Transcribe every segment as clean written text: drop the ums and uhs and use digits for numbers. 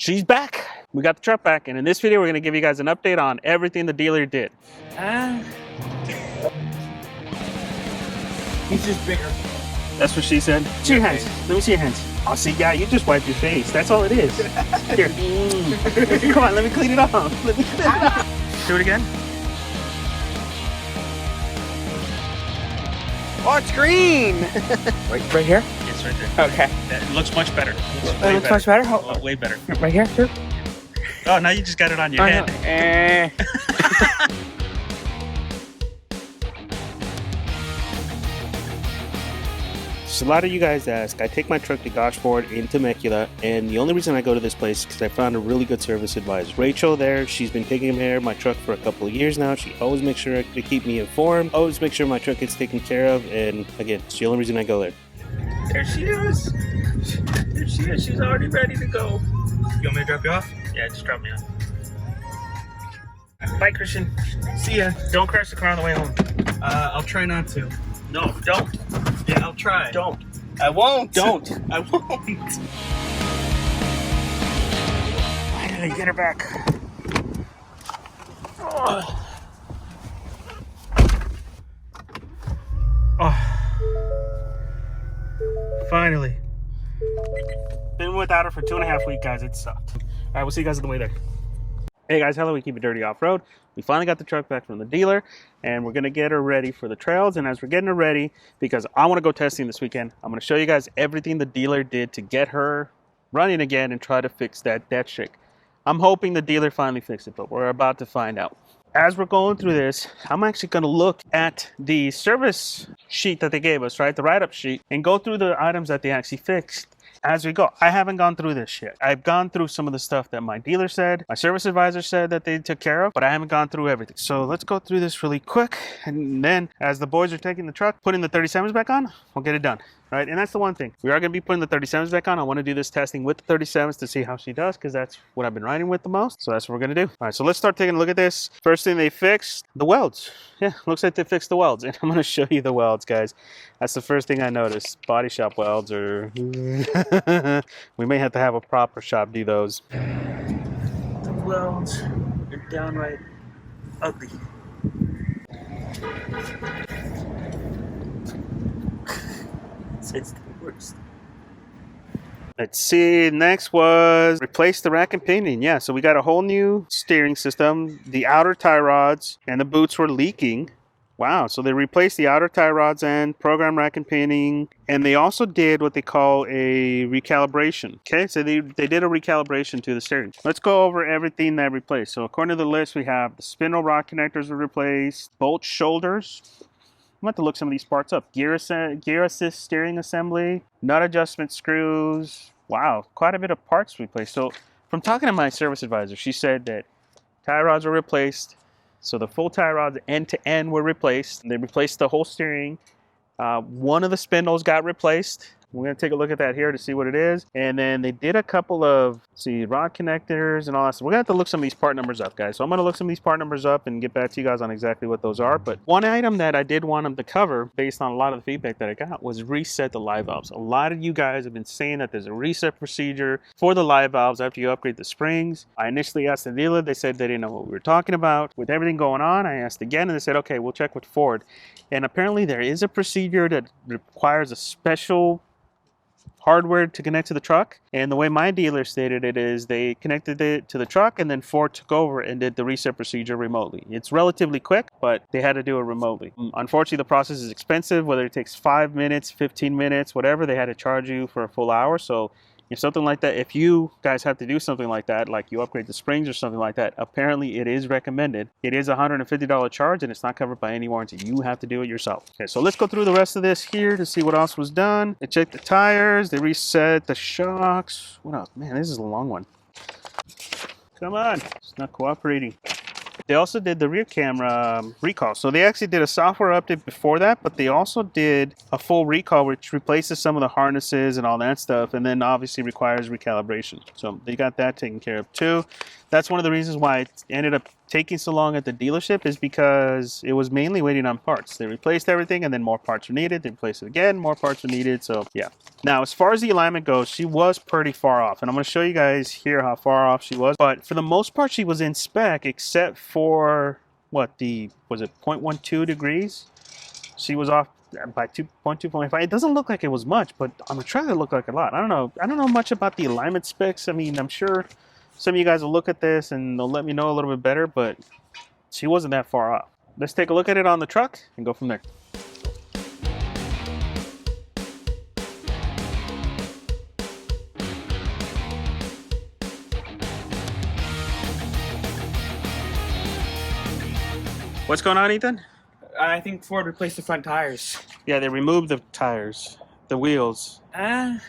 she's back. We got the truck back, and in this video, we're gonna give you guys an update on everything the dealer did. He's just bigger. That's what she said. See your hands. Let me see your hands. Oh, see, yeah, you just wiped your face. That's all it is. Here. Come on, let me clean it off. Let me clean it off. Do it again. Oh, it's green. right here? It's right there. Okay. It looks much better. It looks much better? Oh, way better. Right here, too? Oh, now you just got it on your head. So a lot of you guys ask, I take my truck to Gosford in Temecula, and the only reason I go to this place is because I found a really good service advisor. Rachel there, she's been taking care of my truck for a couple of years now. She always makes sure to keep me informed, always make sure my truck gets taken care of, and again, it's the only reason I go there. There she is. There she is. She's already ready to go. You want me to drop you off? Yeah, just drop me off. Bye, Christian. See ya. Don't crash the car on the way home. I'll try not to. No, don't. Yeah, I'll try. Don't. I won't. Don't. I won't. Finally, get her back. Oh. Finally. Been without her for 2.5 weeks, guys. It sucked. All right, we'll see you guys on the way there. Hey guys, hello, we keep it dirty off-road. We finally got the truck back from the dealer, and we're gonna get her ready for the trails. And as we're getting her ready, because I want to go testing this weekend, I'm gonna show you guys everything the dealer did to get her running again and try to fix that dead shake. I'm hoping the dealer finally fixed it, but we're about to find out. As we're going through this, I'm actually gonna look at the service sheet that they gave us, right? The write-up sheet, and go through the items that they actually fixed as we go. I haven't gone through this yet. I've gone through some of the stuff that my dealer said, my service advisor said that they took care of, but I haven't gone through everything. So let's go through this really quick. And then as the boys are taking the truck, putting the 37s back on, we'll get it done, right? And that's the one thing. We are gonna be putting the 37s back on. I wanna do this testing with the 37s to see how she does, because that's what I've been riding with the most. So that's what we're gonna do. All right, so let's start taking a look at this. First thing they fixed, the welds. Yeah, looks like they fixed the welds. And I'm gonna show you the welds, guys. That's the first thing I noticed. Body shop welds are... we may have to have a proper shop do those. The welds are downright ugly. It's the worst. Let's see, next was replace the rack and pinion. Yeah, so we got a whole new steering system. The outer tie rods and the boots were leaking. Wow, so they replaced the outer tie rods and program rack and pinion, and they also did what they call a recalibration. Okay, so they did a recalibration to the steering. Let's go over everything that replaced. So according to the list, we have the spindle rod connectors were replaced, bolt shoulders. I'm going to look some of these parts up. Gear assist steering assembly, nut adjustment screws. Wow, quite a bit of parts replaced. So from talking to my service advisor, she said that tie rods were replaced. So the full tie rods end to end were replaced. They replaced the whole steering. One of the spindles got replaced. We're going to take a look at that here to see what it is. And then they did a couple of, rod connectors and all that stuff. We're going to have to look some of these part numbers up, guys. So I'm going to look some of these part numbers up and get back to you guys on exactly what those are. But one item that I did want them to cover, based on a lot of the feedback that I got, was reset the live valves. A lot of you guys have been saying that there's a reset procedure for the live valves after you upgrade the springs. I initially asked the dealer. They said they didn't know what we were talking about. With everything going on, I asked again, and they said, okay, we'll check with Ford. And apparently there is a procedure that requires a special hardware to connect to the truck, and the way my dealer stated it is they connected it to the truck, and then Ford took over and did the reset procedure remotely. It's relatively quick, but they had to do it remotely. Unfortunately, the process is expensive. Whether it takes 5 minutes, 15 minutes, whatever, they had to charge you for a full hour. So if something like that, if you guys have to do something like that, like you upgrade the springs or something like that, apparently it is recommended. It is a $150 charge, and it's not covered by any warranty. You have to do it yourself. Okay, so let's go through the rest of this here to see what else was done. They checked the tires, they reset the shocks. What else? Man, this is a long one. Come on, it's not cooperating. They also did the rear camera recall. So they actually did a software update before that, but they also did a full recall, which replaces some of the harnesses and all that stuff, and then obviously requires recalibration. So they got that taken care of too. That's one of the reasons why it ended up taking so long at the dealership is because it was mainly waiting on parts. They replaced everything and then more parts were needed. They replaced it again, more parts were needed. So yeah. Now, as far as the alignment goes, she was pretty far off. And I'm going to show you guys here how far off she was. But for the most part, she was in spec except for, was it 0.12 degrees? She was off by 2.2.5. It doesn't look like it was much, but on the track it looked like a lot. I don't know much about the alignment specs. I mean, I'm sure some of you guys will look at this and they'll let me know a little bit better, but she wasn't that far off. Let's take a look at it on the truck and go from there. What's going on, Ethan? I think Ford replaced the front tires. Yeah, they removed the tires, the wheels. They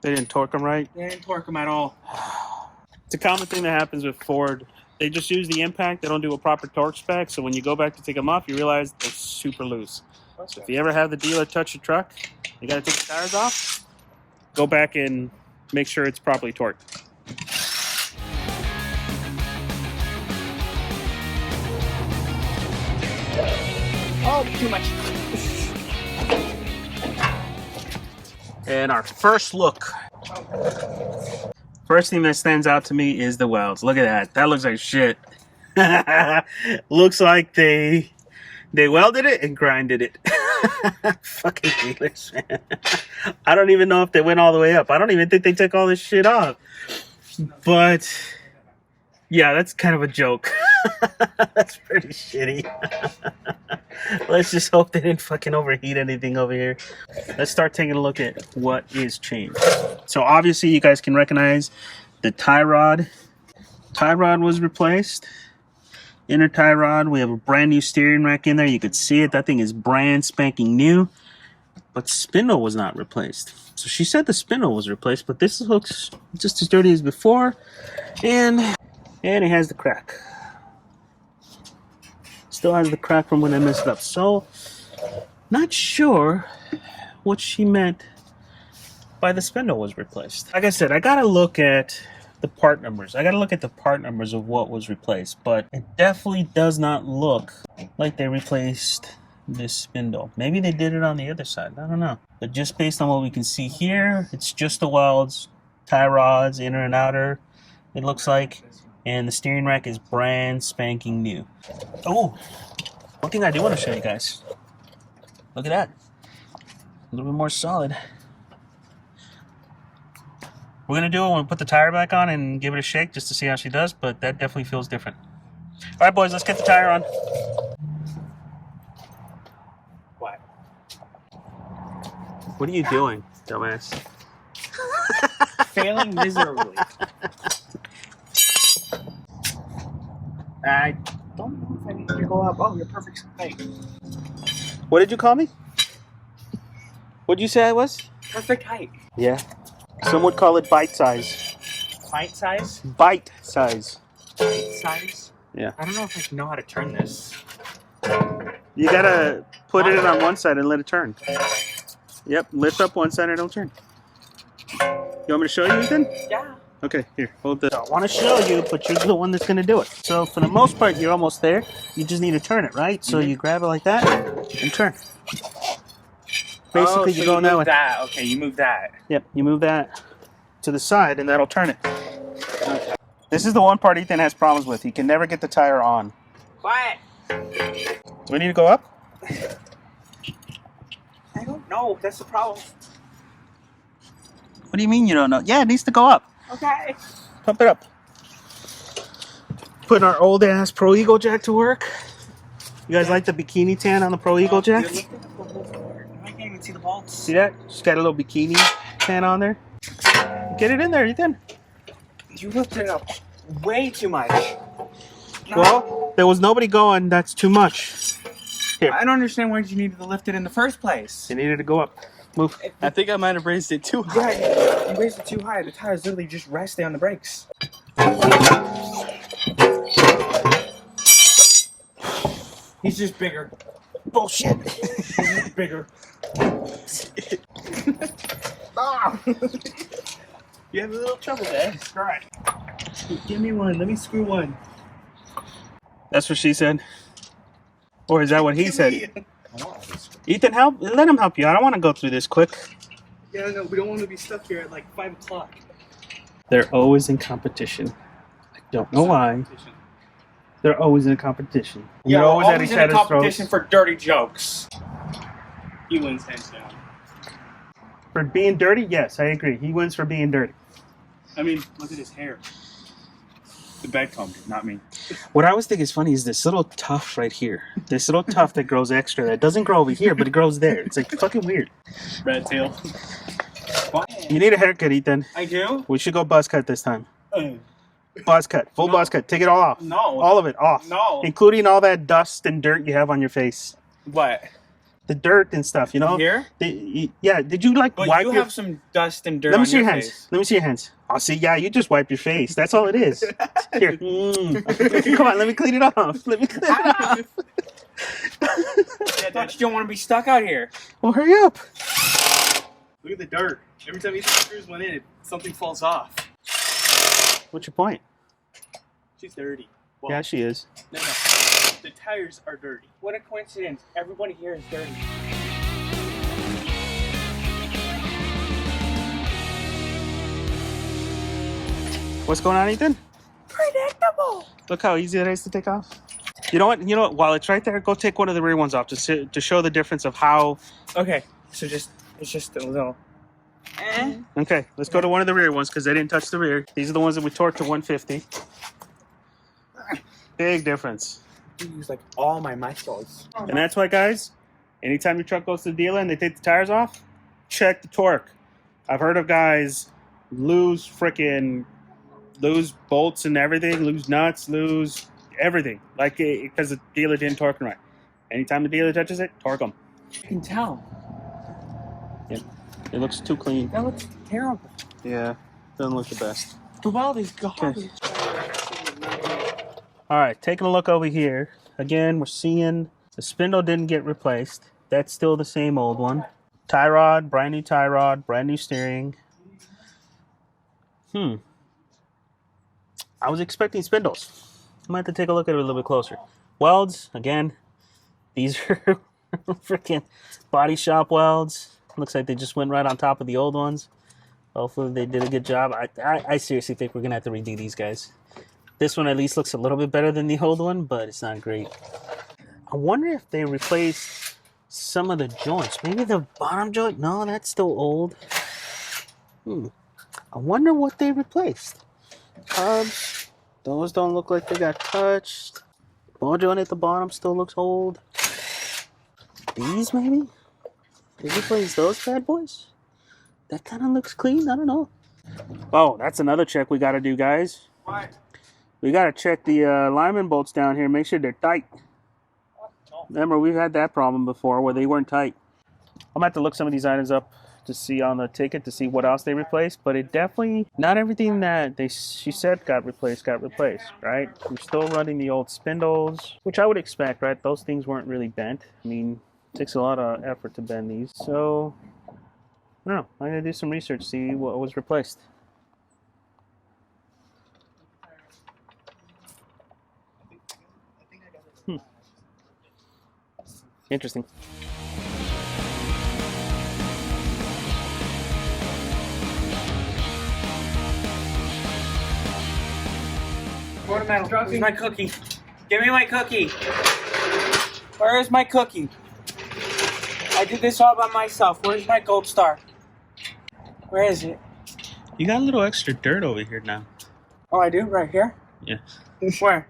didn't torque them right. They didn't torque them at all. It's a common thing that happens with Ford. They just use the impact. They don't do a proper torque spec. So when you go back to take them off, you realize they're super loose. So if you ever have the dealer touch your truck, you got to take the tires off, go back and make sure it's properly torqued. Oh, too much. And our first look. First thing that stands out to me is the welds. Look at that. That looks like shit. Looks like they welded it and grinded it. Fucking dealers, man. I don't even know if they went all the way up. I don't even think they took all this shit off. But yeah, that's kind of a joke. That's pretty shitty. Let's just hope they didn't fucking overheat anything over here. Let's start taking a look at what is changed. So obviously you guys can recognize the tie rod. Tie rod was replaced. Inner tie rod. We have a brand new steering rack in there. You could see it. That thing is brand spanking new. But spindle was not replaced. So she said the spindle was replaced, but this looks just as dirty as before. And it has the crack. Still has the crack from when I messed it up. So, not sure what she meant by the spindle was replaced. Like I said, I gotta look at the part numbers. I gotta look at the part numbers of what was replaced. But it definitely does not look like they replaced this spindle. Maybe they did it on the other side. I don't know. But just based on what we can see here, it's just the welds, tie rods, inner and outer, it looks like. And the steering rack is brand spanking new. Oh, one thing I do want to show you guys. Look at that. A little bit more solid. We're going to do it when we put the tire back on and give it a shake just to see how she does, but that definitely feels different. All right, boys, let's get the tire on. What? What are you doing, dumbass? Failing miserably. I don't know if I need to go up. Oh, you're perfect height. What did you call me? What did you say I was? Perfect height. Yeah. Some would call it bite size. Bite size? Bite size. Bite size? Yeah. I don't know if I can know how to turn this. You gotta put it on one side and let it turn. Yep, lift up one side and it'll turn. You want me to show you, Ethan? Yeah. Okay, here, hold this. I want to show you, but you're the one that's going to do it. So for the most part, you're almost there. You just need to turn it, right? So you grab it like that and turn. Basically, you're going that way. That. Okay, you move that. Yep, you move that to the side and that'll turn it. Okay. This is the one part Ethan has problems with. He can never get the tire on. What? Do we need to go up? I don't know. That's the problem. What do you mean you don't know? Yeah, it needs to go up. Okay. Pump it up. Putting our old ass Pro Eagle Jack to work. You guys like the bikini tan on the Pro Eagle Jack? I can't even see the bolts. See that? Just got a little bikini tan on there. Get it in there, Ethan. You lifted it up way too much. No. Well, there was nobody going. That's too much. Here. I don't understand why you needed to lift it in the first place. You needed to go up. Move. I think I might have raised it too high. Yeah, you raised it too high. The tire's literally just resting on the brakes. He's just bigger. Bullshit. He's just bigger. Ah! You have a little trouble there. Alright. Give me one. Let me screw one. That's what she said. Or is that what he said? Ethan, help! Let him help you. I don't want to go through this quick. Yeah, no, we don't want to be stuck here at like 5 o'clock. They're always in competition. I don't know why. They're always in competition. Yeah, They're we're always in a other's competition for dirty jokes. He wins hands down. For being dirty, yes, I agree. He wins for being dirty. I mean, look at his hair. The bed combed it, not me. What I always think is funny is this little tuft right here. This little tuft that grows extra that doesn't grow over here, but it grows there. It's like fucking weird. Rat tail. You need a haircut, Ethan. I do? We should go buzz cut this time. Buzz cut. Full buzz cut. Take it all off. No. All of it off. No. Including all that dust and dirt you have on your face. What? The dirt and stuff, you know? Here? Yeah. Did you like But wipe you your... have some dust and dirt Let me on see your hands. face. Let me see your hands. Oh, see, yeah, you just wipe your face. That's all it is. Here. Come on, let me clean it off. Let me clean it off. I thought you don't want to be stuck out here. Well, hurry up. Look at the dirt. Every time Ethan screws one in, something falls off. What's your point? She's dirty. Well, Yeah, she is. No. The tires are dirty. What a coincidence. Everybody here is dirty. What's going on, Ethan? Predictable. Look how easy it is to take off. You know what? You know what? While it's right there, go take one of the rear ones off to show the difference of how... Okay, so it's just a little... Okay, let's go to one of the rear ones because they didn't touch the rear. These are the ones that we torqued to 150. Big difference. You use like all my muscles. And that's why, guys, anytime your truck goes to the dealer and they take the tires off, check the torque. I've heard of guys lose bolts and everything, lose nuts, lose everything, like because the dealer didn't torque them right. Anytime the dealer touches it, torque them. You can tell. It looks too clean. That looks terrible. Yeah, doesn't look the best. The weld is garbage. All right, taking a look over here. Again, we're seeing the spindle didn't get replaced. That's still the same old one. Tie rod, brand new tie rod, brand new steering. I was expecting spindles. I might have to take a look at it a little bit closer. Welds, again, these are freaking body shop welds. Looks like they just went right on top of the old ones. Hopefully they did a good job. I seriously think we're going to have to redo these guys. This one at least looks a little bit better than the old one, but it's not great. I wonder if they replaced some of the joints. Maybe the bottom joint? No, that's still old. I wonder what they replaced. Hubs, those don't look like they got touched. Ball joint at the bottom still looks old. These maybe? They replaced those bad boys? That kind of looks clean. I don't know. Oh, that's another check we got to do, guys. What? We got to check the alignment bolts down here. Make sure they're tight. Remember, we've had that problem before where they weren't tight. I'm going to have to look some of these items up to see on the ticket to see what else they replaced. But it definitely, not everything that she said got replaced, right? We're still running the old spindles, which I would expect, right? Those things weren't really bent. I mean, it takes a lot of effort to bend these. So, I don't know. I'm going to do some research, see what was replaced. Interesting. Watermelon. Where's my cookie? Give me my cookie. Where is my cookie? I did this all by myself. Where's my gold star? Where is it? You got a little extra dirt over here now. Oh, I do? Right here? Yeah. Where?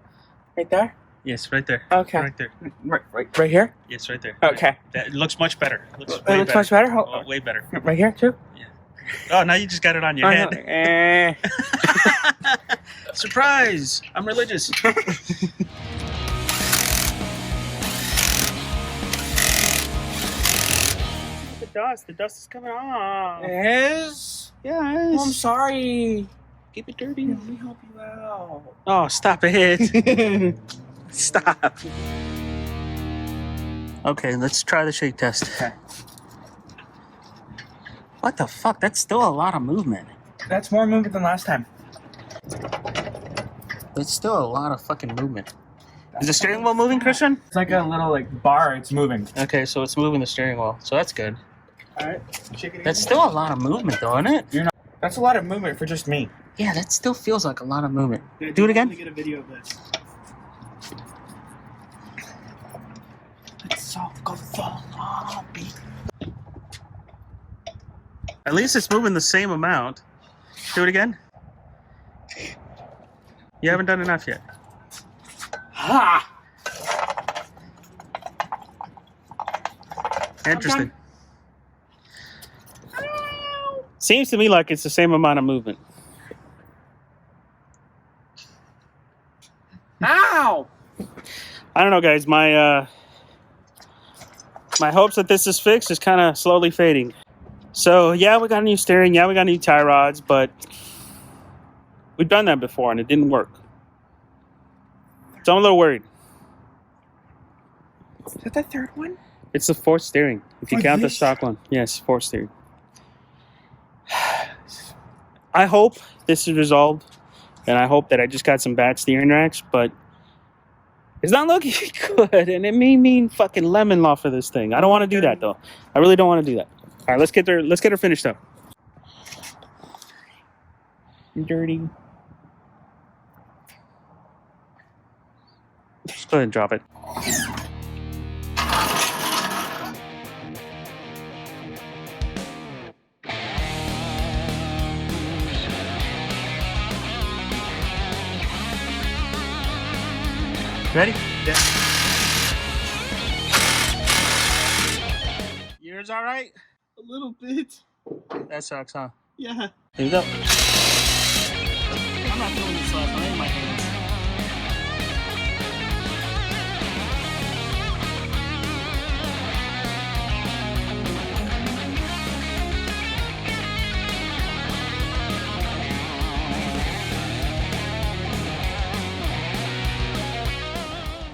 Right there? Yes, right there. Okay. Right there. Right here? Yes, right there. Okay. That looks much better. It looks It looks much better? Oh, way better. Right here, too? Oh, now you just got it on your head. Eh. Surprise! I'm religious. The dust is coming off. It is? Yes. Oh, I'm sorry. Keep it dirty. Let me help you out. Oh, stop it. Stop. Okay, let's try the shake test. Okay. What the fuck? That's still a lot of movement. That's more movement than last time. It's still a lot of fucking movement. Is the steering wheel moving, Christian? It's like a little like bar. It's moving. Okay, so it's moving the steering wheel. So that's good. All right, shake it. That's still a lot of movement, though, isn't it? That's a lot of movement for just me. Yeah, that still feels like a lot of movement. Yeah, Do it again. Get a video of this. It's so good for hobby. At least it's moving the same amount. Do it again. You haven't done enough yet. Ha! Interesting. Seems to me like it's the same amount of movement. Ow! I don't know, guys. My hopes that this is fixed is kind of slowly fading. So yeah, we got a new steering. Yeah, we got new tie rods, but we've done that before and it didn't work. So I'm a little worried. Is that the third one? It's the fourth steering. If you For count the this? stock one. Yes, fourth steering. I hope this is resolved, and I hope that I just got some bad steering racks, but it's not looking good, and it may mean fucking lemon law for this thing. I don't want to do that, though. I really don't want to do that. All right, let's get her finished up. Dirty. Just go ahead and drop it. Ready? Yeah. Yours all right? A little bit. That sucks, huh? Yeah. Here we go. I'm not doing this last. I'm in my hands.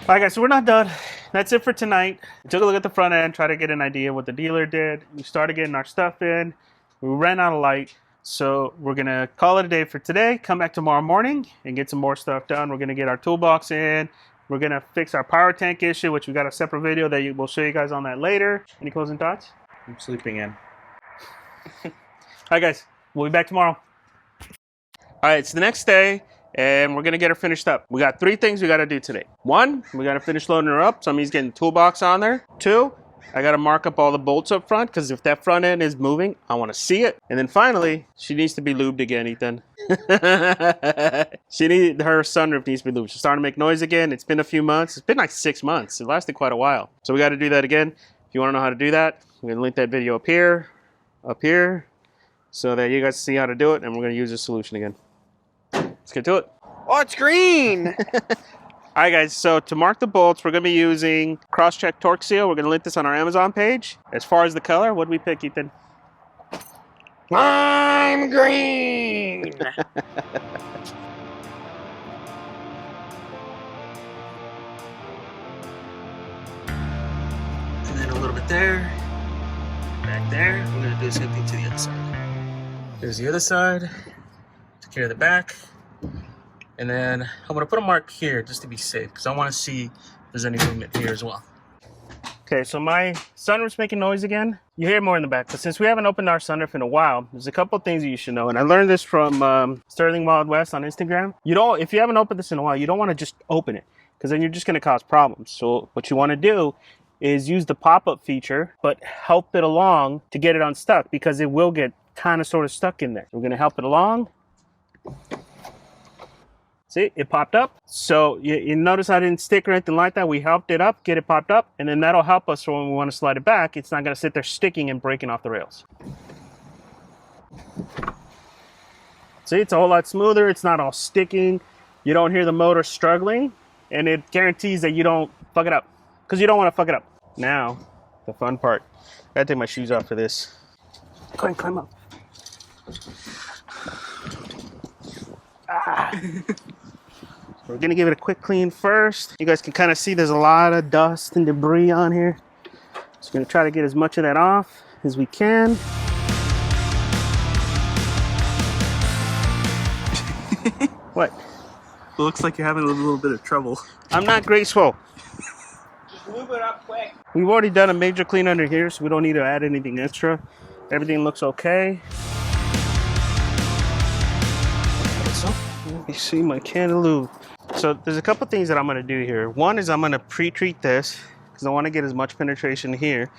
All right, guys, so we're not done. That's it for tonight. We took a look at the front end, try to get an idea of what the dealer did. We started getting our stuff in. We ran out of light, so we're gonna call it a day for today. Come back tomorrow morning and get some more stuff done. We're gonna get our toolbox in. We're gonna fix our power tank issue, which we got a separate video that we'll show you guys on that later. Any closing thoughts? I'm sleeping in. All right, guys, we'll be back tomorrow. All right, it's the next day, and we're gonna get her finished up. We got 3 things we gotta do today. 1, we gotta finish loading her up. So he's getting the toolbox on there. 2, I gotta mark up all the bolts up front, because if that front end is moving, I wanna see it. And then finally, she needs to be lubed again, Ethan. Her sunroof needs to be lubed. She's starting to make noise again. It's been a few months. It's been like 6 months. It lasted quite a while. So we gotta do that again. If you wanna know how to do that, we're gonna link that video up here, so that you guys see how to do it, and we're gonna use this solution again. Let's get to it. Oh, it's green! All right, guys, so to mark the bolts, we're going to be using Crosscheck Torque Seal. We're going to link this on our Amazon page. As far as the color, what did we pick, Ethan? I'm green! And then a little bit there. Back there. We're going to do the same thing to the other side. There's the other side. Take care of the back. And then I'm going to put a mark here just to be safe, because I want to see if there's any movement here as well. Okay, so my sunroof's making noise again. You hear more in the back, but since we haven't opened our sunroof in a while, there's a couple of things that you should know. And I learned this from Sterling Wild West on Instagram. If you haven't opened this in a while, you don't want to just open it, because then you're just going to cause problems. So what you want to do is use the pop-up feature, but help it along to get it unstuck, because it will get kind of sort of stuck in there. We're going to help it along. See, it popped up. So you notice I didn't stick or anything like that. We helped it up, get it popped up, and then that'll help us for when we want to slide it back. It's not going to sit there sticking and breaking off the rails. See, it's a whole lot smoother. It's not all sticking. You don't hear the motor struggling, and it guarantees that you don't fuck it up, because you don't want to fuck it up. Now, the fun part. I gotta take my shoes off for this. Go ahead and climb up. We're gonna give it a quick clean first. You guys can kind of see there's a lot of dust and debris on here. So we're gonna try to get as much of that off as we can. What? looks like you're having a little bit of trouble. I'm not graceful. Just lube it up quick. We've already done a major clean under here, so we don't need to add anything extra. Everything looks okay. So, let me see my can of lube. So there's a couple things that I'm gonna do here. One is I'm gonna pre-treat this, because I wanna get as much penetration here,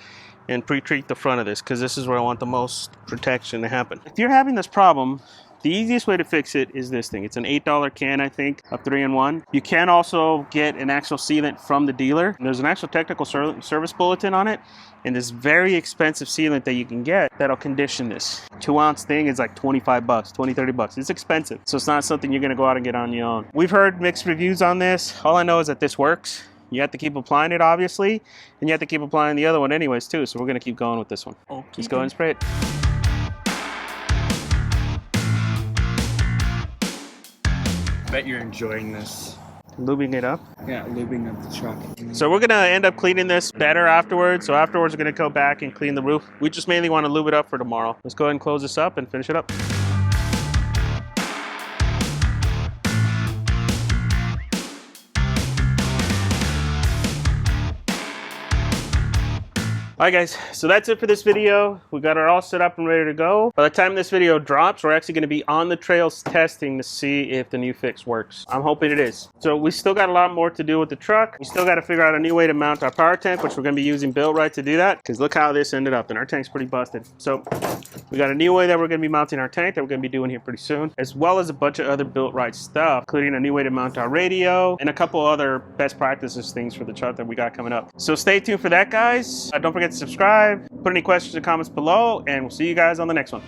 and pre-treat the front of this, because this is where I want the most protection to happen. If you're having this problem, the easiest way to fix it is this thing. It's an $8 can, I think, of 3-in-1. You can also get an actual sealant from the dealer. There's an actual technical service bulletin on it, and this very expensive sealant that you can get that'll condition this. 2-ounce thing is like 25 bucks, 20, 30 bucks. It's expensive, so it's not something you're gonna go out and get on your own. We've heard mixed reviews on this. All I know is that this works. You have to keep applying it, obviously, and you have to keep applying the other one anyways, too, so we're gonna keep going with this one. Okay. Just go ahead and spray it. Bet you're enjoying this. Lubing it up. Yeah, lubing up the truck. So we're gonna end up cleaning this better afterwards. So afterwards, we're gonna go back and clean the roof. We just mainly want to lube it up for tomorrow. Let's go ahead and close this up and finish it up. Alright guys, so that's it for this video. We got it all set up and ready to go. By the time this video drops, we're actually going to be on the trails testing to see if the new fix works. I'm hoping it is. So we still got a lot more to do with the truck. We still got to figure out a new way to mount our power tank, which we're going to be using Built-Right to do that. Because look how this ended up, and our tank's pretty busted. So we got a new way that we're going to be mounting our tank that we're going to be doing here pretty soon, as well as a bunch of other Built-Right stuff, including a new way to mount our radio and a couple other best practices things for the truck that we got coming up. So stay tuned for that, guys. Don't forget to subscribe, put any questions or comments below, and we'll see you guys on the next one.